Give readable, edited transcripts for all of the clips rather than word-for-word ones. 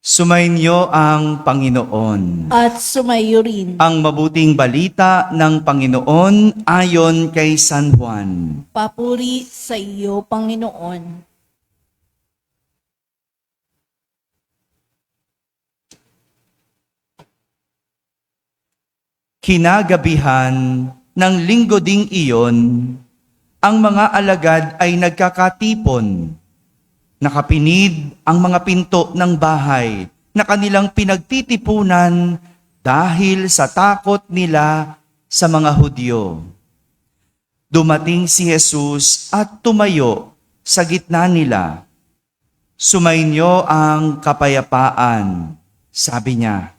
Sumainyo ang Panginoon. At sumayo rin. Ang mabuting balita ng Panginoon ayon kay San Juan. Papuri sa iyo, Panginoon. Kinagabihan ng linggo ding iyon, ang mga alagad ay nagkakatipon. Nakapinid ang mga pinto ng bahay na kanilang pinagtitipunan dahil sa takot nila sa mga Hudyo. Dumating si Jesus at tumayo sa gitna nila. Sumainyo ang kapayapaan, sabi niya.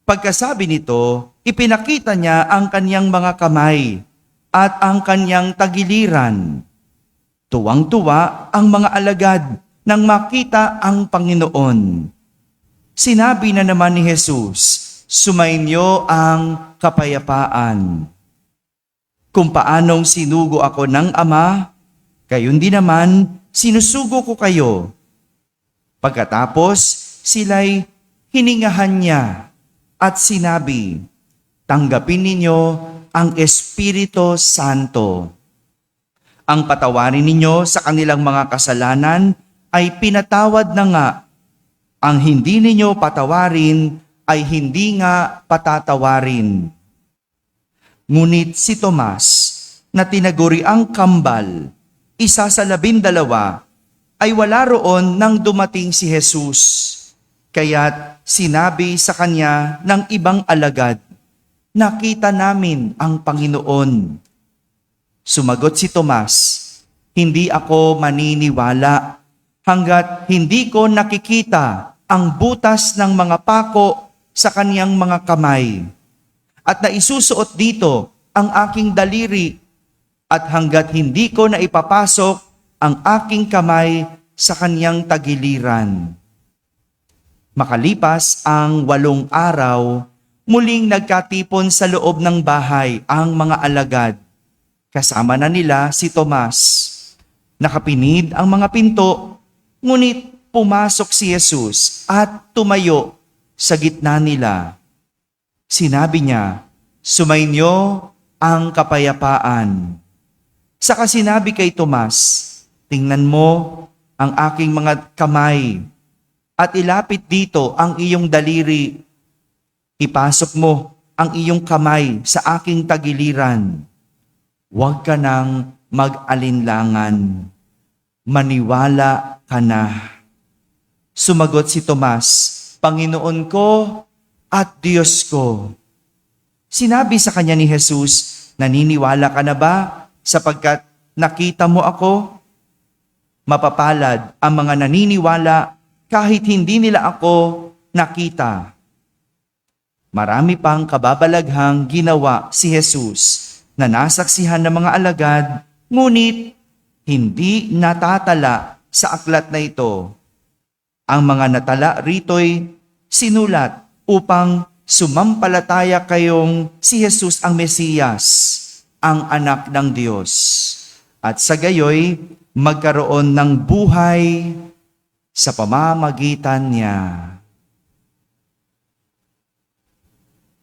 Pagkasabi nito, ipinakita niya ang kanyang mga kamay at ang kanyang tagiliran. Tuwang-tuwa ang mga alagad nang makita ang Panginoon. Sinabi na naman ni Jesus, sumainyo ang kapayapaan. Kung paanong sinugo ako ng Ama, gayon din naman sinusugo ko kayo. Pagkatapos, sila'y hiningahan niya at sinabi, tanggapin ninyo ang Espiritu Santo. Ang patawarin ninyo sa kanilang mga kasalanan ay pinatawad na nga. Ang hindi ninyo patawarin ay hindi nga patatawarin. Ngunit si Tomas, na tinaguri ang kambal, isa sa 12, ay wala roon nang dumating si Jesus. Kaya't sinabi sa kanya ng ibang alagad, nakita namin ang Panginoon. Sumagot si Tomas, hindi ako maniniwala hanggat hindi ko nakikita ang butas ng mga pako sa kaniyang mga kamay at naisusuot dito ang aking daliri at hanggat hindi ko naipapasok ang aking kamay sa kaniyang tagiliran. Makalipas ang 8 araw, muling nagkatipon sa loob ng bahay ang mga alagad. Kasama na nila si Tomas. Nakapinid ang mga pinto, ngunit pumasok si Jesus at tumayo sa gitna nila. Sinabi niya, sumainyo ang kapayapaan. Saka sinabi kay Tomas, tingnan mo ang aking mga kamay at ilapit dito ang iyong daliri. Ipasok mo ang iyong kamay sa aking tagiliran. Huwag ka nang mag-alinlangan. Maniwala ka na. Sumagot si Tomas, Panginoon ko at Diyos ko. Sinabi sa kanya ni Jesus, naniniwala ka na ba sapagkat nakita mo ako? Mapapalad ang mga naniniwala kahit hindi nila ako nakita. Marami pang kababalaghang ginawa si Jesus na nasaksihan ng mga alagad, ngunit hindi natatala sa aklat na ito. Ang mga natala rito'y sinulat upang sumampalataya kayong si Jesus ang Mesiyas, ang anak ng Diyos. At sa gayoy, magkaroon ng buhay sa pamamagitan niya.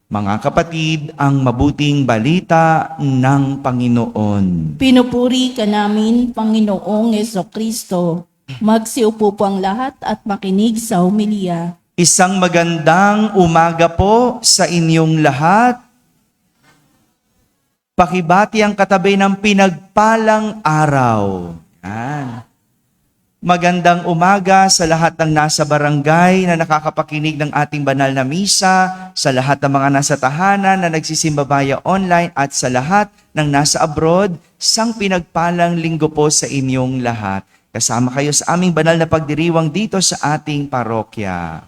Mga kapatid, ang mabuting balita ng Panginoon. Pinupuri ka namin, Panginoong Jesucristo. Magsiupo po ang lahat at makinig sa homilya. Isang magandang umaga po sa inyong lahat. Pakibati ang katabi ng pinagpalang araw. Yan. Magandang umaga sa lahat ng nasa barangay na nakakapakinig ng ating banal na misa, sa lahat ng mga nasa tahanan na nagsisimba via online at sa lahat ng nasa abroad, sang pinagpalang linggo po sa inyong lahat. Kasama kayo sa aming banal na pagdiriwang dito sa ating parokya.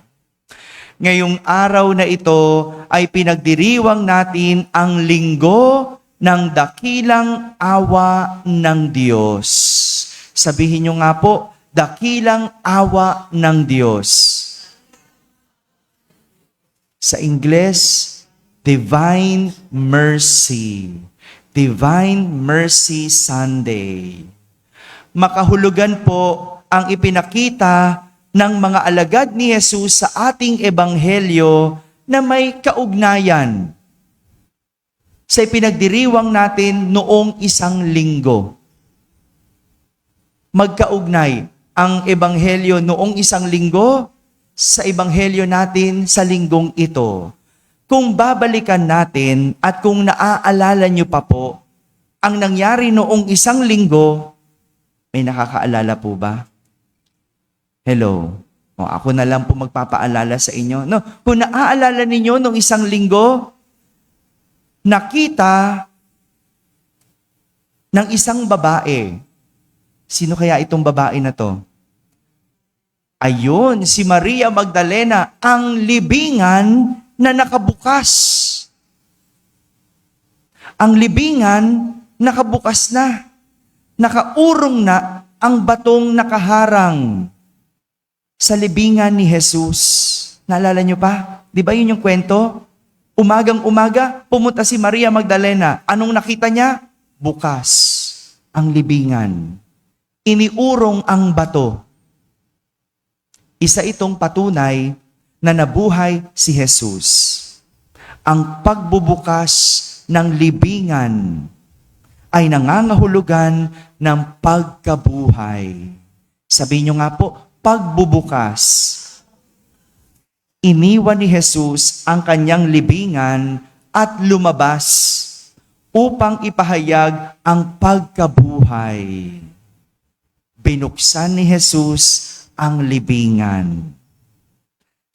Ngayong araw na ito ay pinagdiriwang natin ang linggo ng dakilang awa ng Diyos. Sabihin nyo nga po, dakilang awa ng Diyos. Sa Ingles, Divine Mercy. Divine Mercy Sunday. Makahulugan po ang ipinakita ng mga alagad ni Jesus sa ating ebanghelyo na may kaugnayan sa pinagdiriwang natin noong isang linggo. Magkaugnay ang ebanghelyo noong isang linggo sa ebanghelyo natin sa linggong ito. Kung babalikan natin at kung naaalala nyo pa po, ang nangyari noong isang linggo, may nakakaalala po ba? Hello? O, ako na lang po magpapaalala sa inyo. No, kung naaalala ninyo noong isang linggo, nakita ng isang babae. Sino kaya itong babae na to? Ayun, si Maria Magdalena, ang libingan na nakabukas. Ang libingan nakabukas na. Nakaurong na ang batong nakaharang sa libingan ni Jesus. Naalala nyo pa? Di ba yun yung kwento? Umagang-umaga, pumunta si Maria Magdalena. Anong nakita niya? Bukas ang libingan. Iniurong ang bato. Isa itong patunay na nabuhay si Jesus. Ang pagbubukas ng libingan ay nangangahulugan ng pagkabuhay. Sabihin nyo nga po, pagbubukas. Iniwan ni Jesus ang kanyang libingan at lumabas upang ipahayag ang pagkabuhay. Binuksan ni Jesus ang libingan.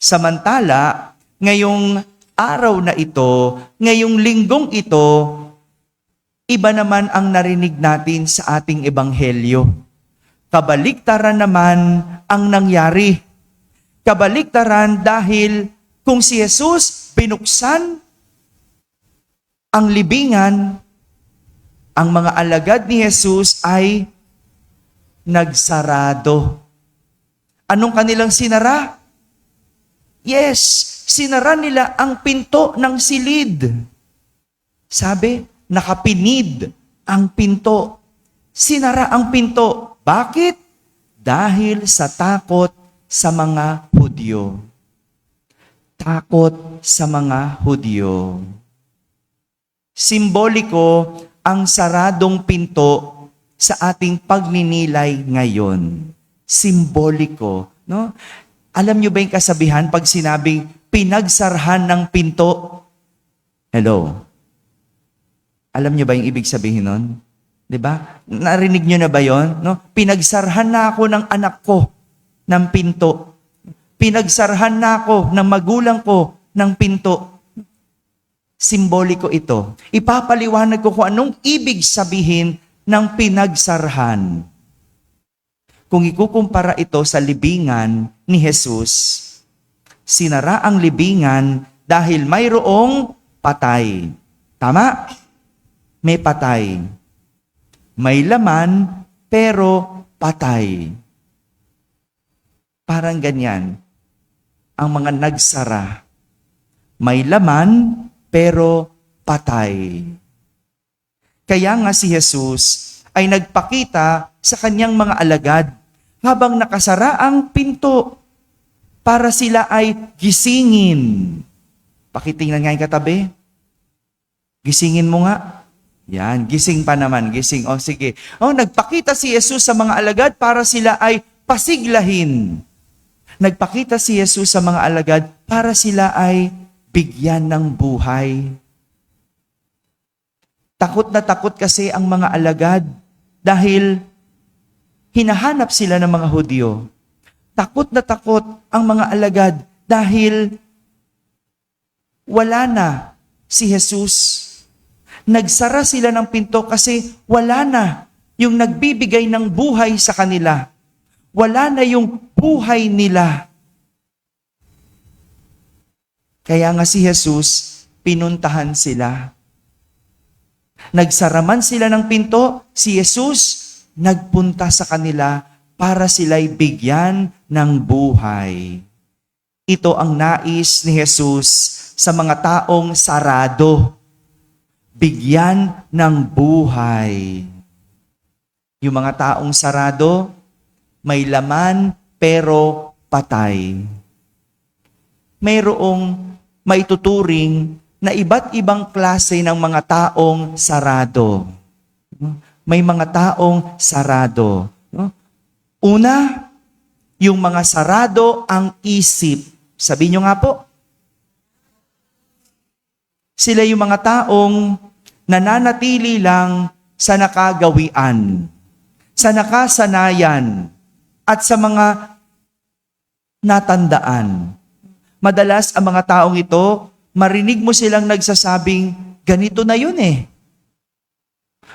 Samantala, ngayong araw na ito, ngayong linggong ito, iba naman ang narinig natin sa ating ebanghelyo. Kabaliktaran naman ang nangyari. Kabaliktaran dahil kung si Jesus binuksan ang libingan, ang mga alagad ni Jesus ay nagsarado. Anong kanilang sinara? Yes, sinara nila ang pinto ng silid. Sabi, nakapinid ang pinto. Sinara ang pinto. Bakit? Dahil sa takot sa mga Hudyo. Takot sa mga Hudyo. Simboliko ang saradong pinto sa ating pagninilay ngayon. Simboliko, no? Alam nyo ba yung kasabihan pag sinabing pinagsarhan ng pinto? Hello? Alam nyo ba yung ibig sabihin nun? 'Di ba? Narinig nyo na ba yon? No? Pinagsarhan na ako ng anak ko ng pinto. Pinagsarhan na ako ng magulang ko ng pinto. Simboliko ito. Ipapaliwanag ko kung anong ibig sabihin ng pinagsarhan. Kung ikukumpara ito sa libingan ni Jesus, sinara ang libingan dahil mayroong patay. Tama? May patay. May laman, pero patay. Parang ganyan. Ang mga nagsara. May laman, pero patay. Kaya nga si Jesus ay nagpakita sa kanyang mga alagad habang nakasara ang pinto para sila ay gisingin. Pakitingnan nga yung katabi. Gisingin mo nga. Yan, gising pa naman, gising. O sige. O, nagpakita si Jesus sa mga alagad para sila ay pasiglahin. Nagpakita si Jesus sa mga alagad para sila ay bigyan ng buhay. Takot na takot kasi ang mga alagad dahil hinahanap sila ng mga Hudyo. Takot na takot ang mga alagad dahil wala na si Jesus. Nagsara sila ng pinto kasi wala na yung nagbibigay ng buhay sa kanila. Wala na yung buhay nila. Kaya nga si Jesus, pinuntahan sila. Nagsaraman sila ng pinto, si Jesus nagpunta sa kanila para sila'y bigyan ng buhay. Ito ang nais ni Jesus sa mga taong sarado. Bigyan ng buhay. Yung mga taong sarado, may laman pero patay. Mayroong maituturing na iba't ibang klase ng mga taong sarado. May mga taong sarado. Una, yung mga sarado ang isip. Sabihin nyo nga po, sila yung mga taong nananatili lang sa nakagawian, sa nakasanayan, at sa mga natandaan. Madalas ang mga taong ito, marinig mo silang nagsasabing, ganito na yun eh.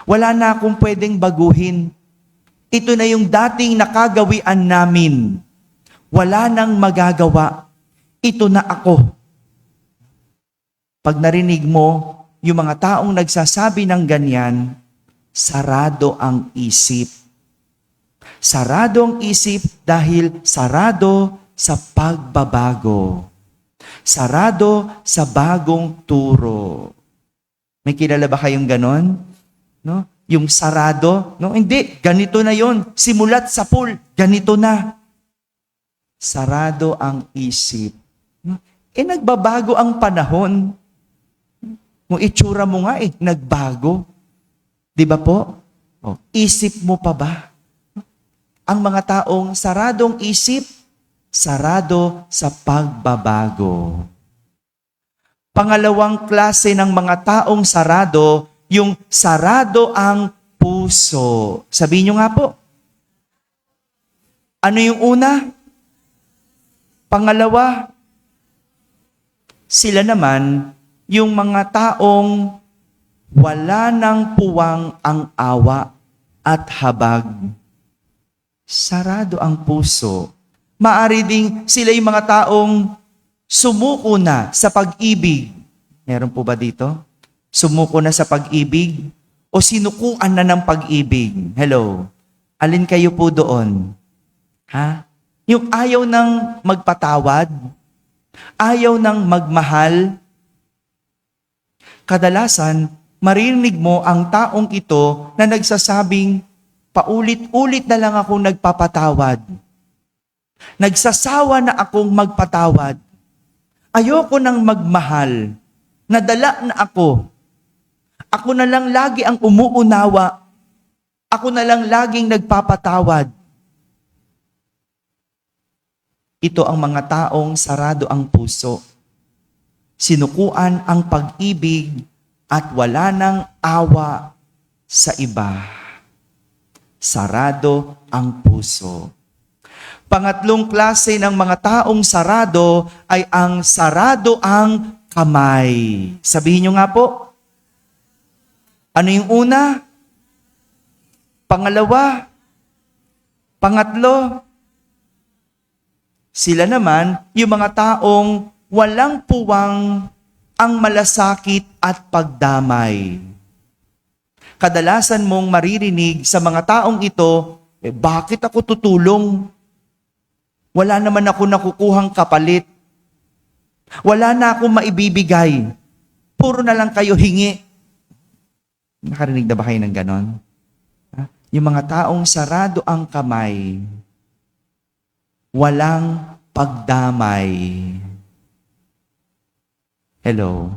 Wala na akong pwedeng baguhin. Ito na yung dating nakagawian namin. Wala nang magagawa. Ito na ako. Pag narinig mo, yung mga taong nagsasabi ng ganyan, sarado ang isip. Sarado ang isip dahil sarado sa pagbabago. Sarado sa bagong turo. May kilala ba kayong ganon? No? Yung sarado? No, hindi. Ganito na yon. Simulat sa pool. Ganito na. Sarado ang isip. No? Nagbabago ang panahon. Kung itsura mo nga nagbago. Di ba po? Isip mo pa ba? Ang mga taong saradong isip, sarado sa pagbabago. Pangalawang klase ng mga taong sarado, yung sarado ang puso. Sabihin nyo nga po. Ano yung una? Pangalawa, sila naman, yung mga taong wala nang puwang ang awa at habag. Sarado ang puso. Maari ding sila yung mga taong sumuko na sa pag-ibig. Meron po ba dito? Sumuko na sa pag-ibig? O sinukuan na ng pag-ibig? Hello? Alin kayo po doon? Ha? Yung ayaw ng magpatawad? Ayaw ng magmahal? Kadalasan, marinig mo ang taong ito na nagsasabing, paulit-ulit na lang akong nagpapatawad. Nagsasawa na akong magpatawad. Ayoko nang magmahal. Nadala na ako. Ako na lang lagi ang umuunawa. Ako na lang laging nagpapatawad. Ito ang mga taong sarado ang puso. Sinukuan ang pag-ibig at wala nang awa sa iba. Sarado ang puso. Pangatlong klase ng mga taong sarado ay ang sarado ang kamay. Sabihin nyo nga po. Ano yung una? Pangalawa? Pangatlo? Sila naman, yung mga taong walang puwang ang malasakit at pagdamay. Kadalasan mong maririnig sa mga taong ito, bakit ako tutulong? Wala naman ako nakukuhang kapalit. Wala na akong maibibigay. Puro na lang kayo hingi. Nakarinig na ba kayo ng ganon? Yung mga taong sarado ang kamay, walang pagdamay. Hello?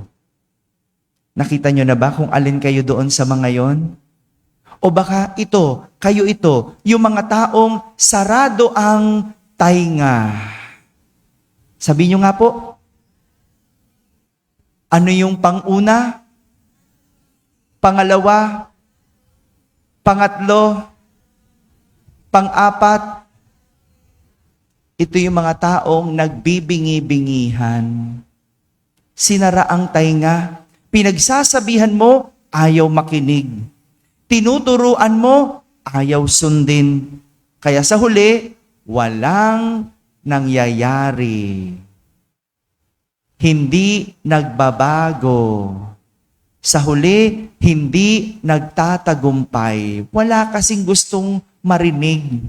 Nakita nyo na ba kung alin kayo doon sa mga yon? O baka kayo ito, yung mga taong sarado ang tainga. Sabihin nyo nga po, ano yung pang-una? Pangalawa? Pangatlo? Pang-apat? Ito yung mga taong nagbibingi-bingihan. Sinara ang tainga. Pinagsasabihan mo, ayaw makinig. Tinuturuan mo, ayaw sundin. Kaya sa huli, walang nangyayari. Hindi nagbabago. Sa huli, hindi nagtatagumpay. Wala kasing gustong marinig.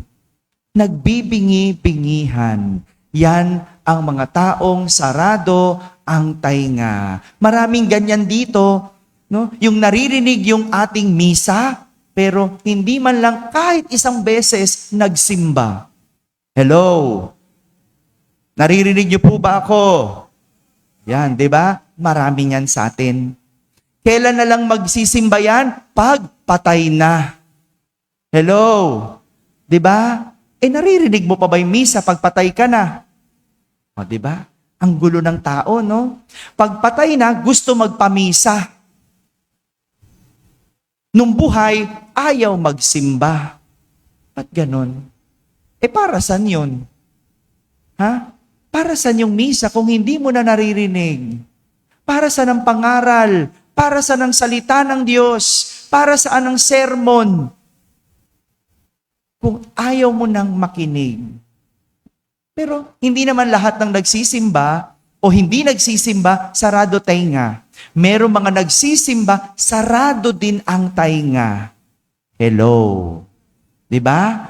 Nagbibingi-bingihan. Yan ang mga taong sarado ang tainga. Maraming ganyan dito, no? Yung naririnig yung ating misa, pero hindi man lang kahit isang beses nagsimba. Hello? Naririnig niyo po ba ako? Yan, di ba? Marami yan sa atin. Kailan na lang magsisimba yan? Pag patay na. Hello? Di ba? Naririnig mo pa ba yung misa pag patay ka na? O, di ba? Ang gulo ng tao, no? Pag patay na, gusto magpamisa. Nung buhay, ayaw magsimba. Ba't ganon? Para saan yun? Ha? Para saan yung misa kung hindi mo na naririnig? Para saan ang pangaral? Para saan ang salita ng Diyos? Para saan ang sermon? Kung ayaw mo nang makinig. Pero hindi naman lahat ng nagsisimba o hindi nagsisimba, sarado tainga. Merong mga nagsisimba, sarado din ang tainga. Hello? Diba?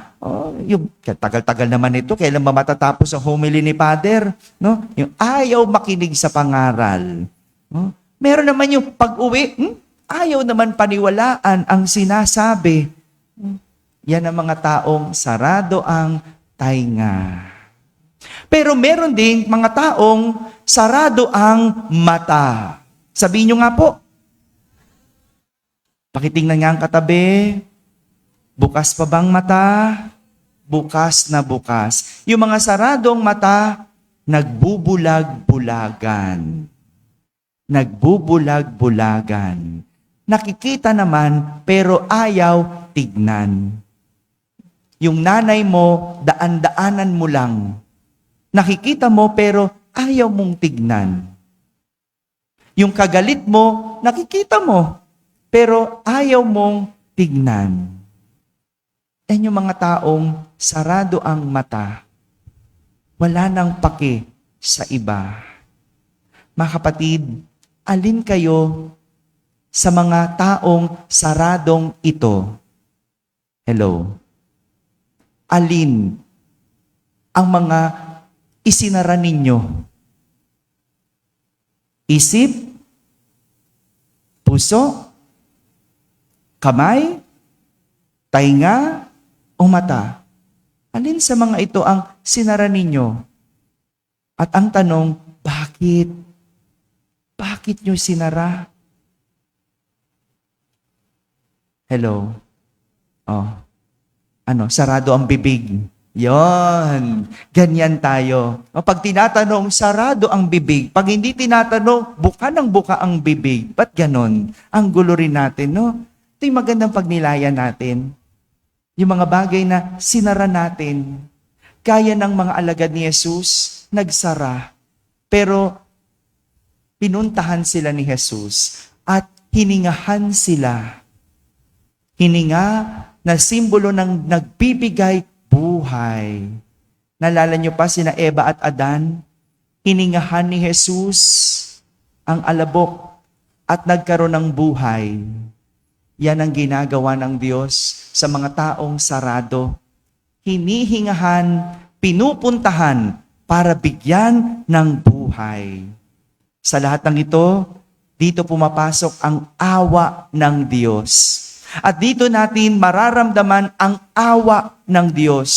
Yung tagal-tagal naman ito, kailan ba matatapos ang homily ni Father? No? Yung ayaw makinig sa pangaral. No? Meron naman yung pag-uwi, ayaw naman paniwalaan ang sinasabi. Yan ang mga taong sarado ang tainga. Pero meron ding mga taong sarado ang mata. Sabihin nyo nga po. Pakitingnan nga ang katabi. Bukas pa bang mata? Bukas na bukas. Yung mga saradong mata, nagbubulag-bulagan. Nagbubulag-bulagan. Nakikita naman, pero ayaw tignan. Yung nanay mo, daan-daanan mo lang. Nakikita mo, pero ayaw mong tignan. Yung kagalit mo, nakikita mo, pero ayaw mong tignan. Yung mga taong sarado ang mata, wala nang pake sa iba. Mga kapatid, alin kayo sa mga taong saradong ito? Hello? Alin ang mga isinara ninyo? Isip? Puso? Kamay? Tainga? O mata? Alin sa mga ito ang sinara ninyo? At ang tanong, bakit? Bakit nyo sinara? Hello? Sarado ang bibig. Yon, ganyan tayo. Pag tinatanong, sarado ang bibig. Pag hindi tinatanong, buka ng buka ang bibig. Ba't ganon? Ang gulo rin natin, no? Ito yung magandang pagnilayan natin. Yung mga bagay na sinara natin. Kaya ng mga alagad ni Jesus, nagsara. Pero pinuntahan sila ni Jesus at hiningahan sila. Hininga na simbolo ng nagbibigay buhay. Nalala niyo pa sina Eva at Adan? Hiningahan ni Jesus ang alabok at nagkaroon ng buhay. Yan ang ginagawa ng Diyos sa mga taong sarado. Hinihingahan, pinupuntahan para bigyan ng buhay. Sa lahat ng ito, dito pumapasok ang awa ng Diyos. At dito natin mararamdaman ang awa ng Diyos.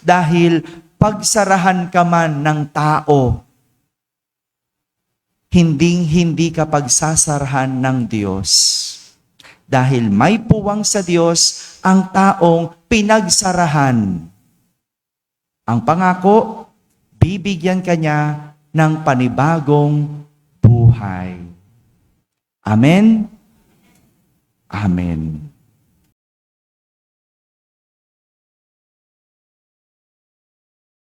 Dahil pagsarahan ka man ng tao, hindi ka pagsasarahan ng Diyos. Dahil may puwang sa Diyos ang taong pinagsarahan. Ang pangako, bibigyan ka niya ng panibagong buhay. Amen? Amen.